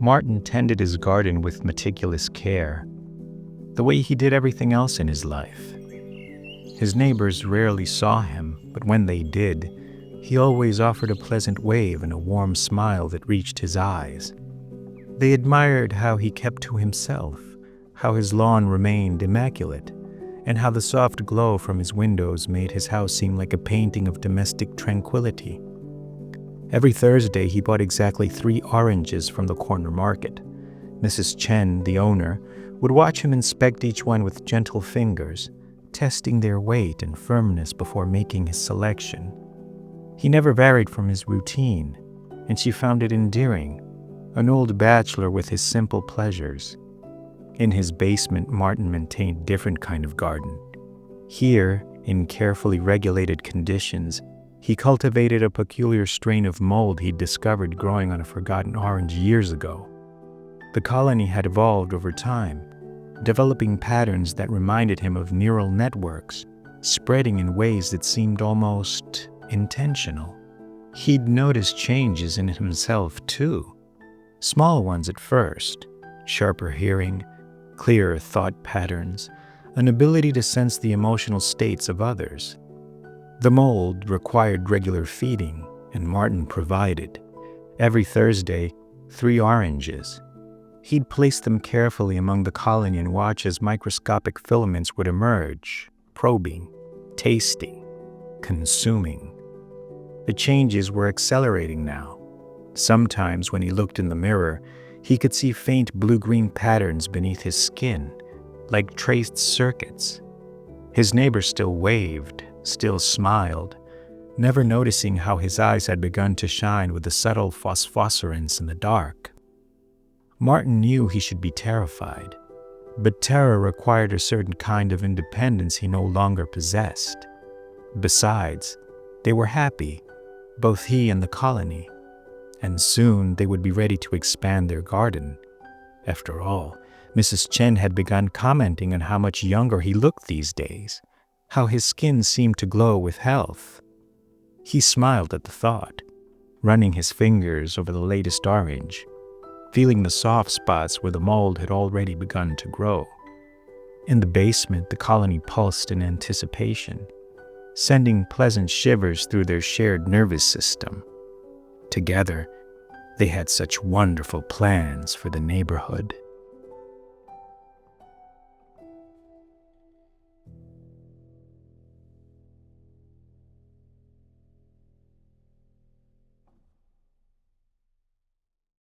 Martin tended his garden with meticulous care, the way he did everything else in his life. His neighbors rarely saw him, but when they did, he always offered a pleasant wave and a warm smile that reached his eyes. They admired how he kept to himself, how his lawn remained immaculate, and how the soft glow from his windows made his house seem like a painting of domestic tranquility. Every Thursday, he bought exactly 3 oranges from the corner market. Mrs. Chen, the owner, would watch him inspect each one with gentle fingers, testing their weight and firmness before making his selection. He never varied from his routine, and she found it endearing, an old bachelor with his simple pleasures. In his basement, Martin maintained a different kind of garden. Here, in carefully regulated conditions, he cultivated a peculiar strain of mold he'd discovered growing on a forgotten orange years ago. The colony had evolved over time, developing patterns that reminded him of neural networks, spreading in ways that seemed almost intentional. He'd noticed changes in himself too, small ones at first: sharper hearing, clearer thought patterns, an ability to sense the emotional states of others. The mold required regular feeding, and Martin provided. Every Thursday, 3 oranges. He'd place them carefully among the colony and watch as microscopic filaments would emerge, probing, tasting, consuming. The changes were accelerating now. Sometimes when he looked in the mirror, he could see faint blue-green patterns beneath his skin, like traced circuits. His neighbor still waved, still smiled, never noticing how his eyes had begun to shine with a subtle phosphorescence in the dark. Martin knew he should be terrified, but terror required a certain kind of independence he no longer possessed. Besides, they were happy, both he and the colony, and soon they would be ready to expand their garden. After all, Mrs. Chen had begun commenting on how much younger he looked these days, how his skin seemed to glow with health. He smiled at the thought, running his fingers over the latest orange, feeling the soft spots where the mold had already begun to grow. In the basement, the colony pulsed in anticipation, sending pleasant shivers through their shared nervous system. Together, they had such wonderful plans for the neighborhood.